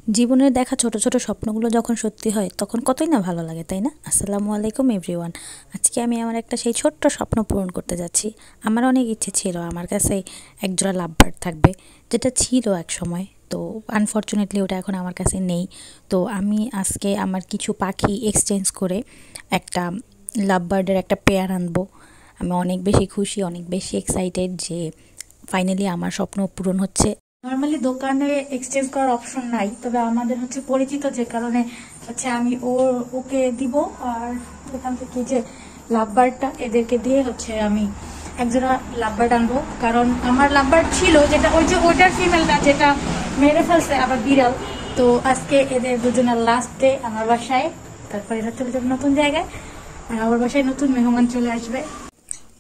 জীবনের দেখা ছোট ছোট স্বপ্নগুলো যখন সত্যি হয় তখন কতই না ভালো লাগে, তাই না? আসসালামু আলাইকুম এভরিওয়ান। আজকে আমি আমার একটা সেই ছোট্ট স্বপ্ন পূরণ করতে যাচ্ছি। আমার অনেক ইচ্ছে ছিল আমার কাছে একজোড়া লাভবার্ড থাকবে, যেটা ছিল এক সময়। তো আনফর্চুনেটলি ওটা এখন আমার কাছে নেই। তো আমি আজকে আমার কিছু পাখি এক্সচেঞ্জ করে একটা লাভবার্ডের একটা পেয়ার আনবো। আমি অনেক বেশি খুশি, অনেক বেশি এক্সাইটেড যে ফাইনালি আমার স্বপ্ন পূরণ হচ্ছে। নর্মালি দোকানে এক্সচেঞ্জ করার অপশন নাই, তবে আমাদের হচ্ছে পরিচিত, যে কারণে হচ্ছে আমি ওকে দিব। আর এখান থেকে যে লাভবার্ডটা এদেরকে দিয়ে হচ্ছে আমি একজোড়া লাভবার্ড আনবো, কারণ আমার লাভবার্ড ছিল যেটা ওই যে ওইটার ফিমেলটা যেটা মেরে ফেলছে আবার বিড়াল। তো আজকে এদের দুজনের লাস্ট ডে আমার বাসায়, তারপরে এরা চলে যাবে নতুন জায়গায়, আর আমার বাসায় নতুন মেহমান চলে আসবে।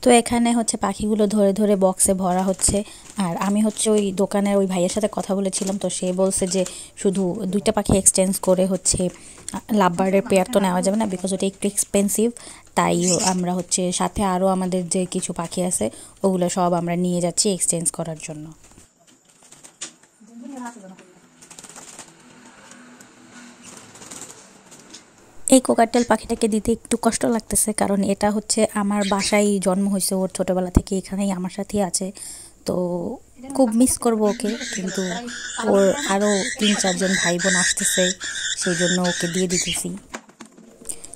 তো এখানে হচ্ছে পাখিগুলো ধরে ধরে বক্সে ভরা হচ্ছে। আর আমি হচ্ছে ওই দোকানের ওই ভাইয়ের সাথে কথা বলেছিলাম, তো সে বলছে যে শুধু দুইটা পাখি এক্সচেঞ্জ করে হচ্ছে লাভবার্ডের পেয়ার তো নেওয়া যাবে না, বিকজ ওটা একটু এক্সপেন্সিভ। তাই আমরা হচ্ছে সাথে আরও আমাদের যে কিছু পাখি আছে ওগুলো সব আমরা নিয়ে যাচ্ছি এক্সচেঞ্জ করার জন্য। এই কোকাটেল পাখিটাকে দিতে একটু কষ্ট লাগতেছে, কারণ এটা হচ্ছে আমার বাসায় জন্ম হয়েছে, ওর ছোটোবেলা থেকে এখানেই আমার সাথেই আছে। তো খুব মিস করব ওকে, কিন্তু ওর আরও 3-4 জন ভাই বোন আসতেছে, সেই জন্য ওকে দিয়ে দিতেছি।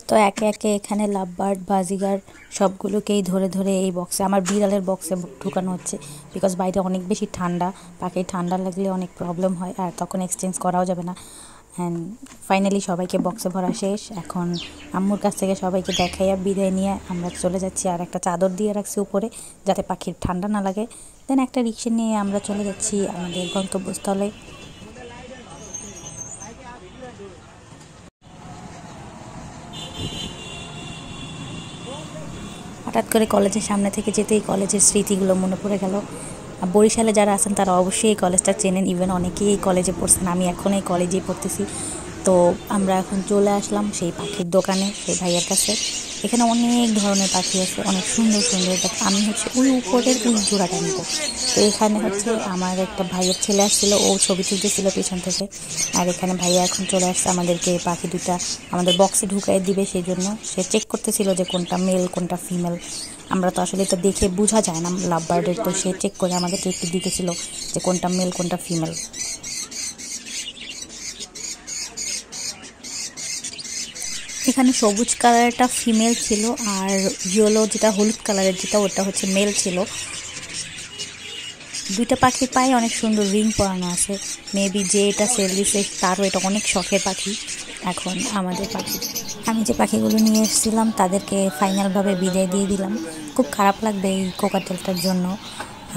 তো একে একে এখানে লাভবার্ড, বাজিগার সবগুলোকেই ধরে ধরে এই বক্সে, আমার বিড়ালের বক্সে ঢুকানো হচ্ছে, বিকজ বাইরে অনেক বেশি ঠান্ডা। পাখির ঠান্ডা লাগলে অনেক প্রবলেম হয়, আর তখন এক্সচেঞ্জ করাও যাবে না। অ্যান্ড ফাইনালি সবাইকে বক্সে ভরা শেষ। এখন আম্মুর কাছ থেকে সবাইকে দেখাইয়া বিদায় নিয়ে আমরা চলে যাচ্ছি। আর একটা চাদর দিয়ে রাখছি উপরে, যাতে পাখির ঠান্ডা না লাগে। দেন একটা রিক্সা নিয়ে আমরা চলে যাচ্ছি আমাদের গন্তব্যস্থলে। হঠাৎ করে কলেজের সামনে থেকে যেতেই কলেজের স্মৃতিগুলো মনে পড়ে গেল। বরিশালে যারা আছেন তারা অবশ্যই এই কলেজটা চেনেন, ইভেন অনেকেই এই কলেজে পড়ছেন, আমি এখন এই কলেজেই পড়তেছি। তো আমরা এখন চলে আসলাম সেই পাখির দোকানে, সেই ভাইয়ের কাছে। এখানে অনেক ধরনের পাখি আছে, অনেক সুন্দর সুন্দর। আমি হচ্ছে ওই উপরের ওই জোড়াটা নিব। তো এখানে হচ্ছে আমার একটা ভাইয়ের ছেলে আসছিলো, ও ছবি তুলতেছিল পিছন থেকে। আর এখানে ভাইয়া এখন চলে আসছে আমাদেরকে পাখি দুটা আমাদের বক্সে ঢুকাই দিবে, সেই জন্য সে চেক করতেছিল যে কোনটা মেল কোনটা ফিমেল। আমরা তো আসলে এটা দেখে বোঝা যায় না লাভবার্ডের, তো সে চেক করে আমাদেরকে একটু দিতেছিল যে কোনটা মেল কোনটা ফিমেল। এখানে সবুজ কালারটা ফিমেল ছিল, আর ইয়েলো যেটা হলুদ কালারের যেটা ওটা হচ্ছে মেল ছিল। দুইটা পাখির পায়ে অনেক সুন্দর রিং পরানো আছে। মেবি যে এটা সেল দিছে তারও এটা অনেক শখের পাখি। এখন আমাদের পাখি, আমি যে পাখিগুলো নিয়ে এসেছিলাম তাদেরকে ফাইনালভাবে বিদায় দিয়ে দিলাম। খুব খারাপ লাগবে এই কোকাটেলটার জন্য।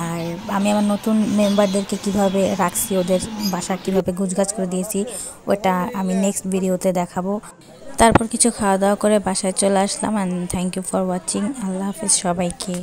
আর আমি আমার নতুন মেম্বারদেরকে কিভাবে রাখছি, ওদের বাসা কিভাবে গুছগাছ করে দিয়েছি, ওটা আমি নেক্সট ভিডিওতে দেখাবো। তারপর কিছু খাওয়া দাওয়া করে বাসায় চলে আসলাম। And thank you for watching. আল্লাহ হাফিজ সবাইকে।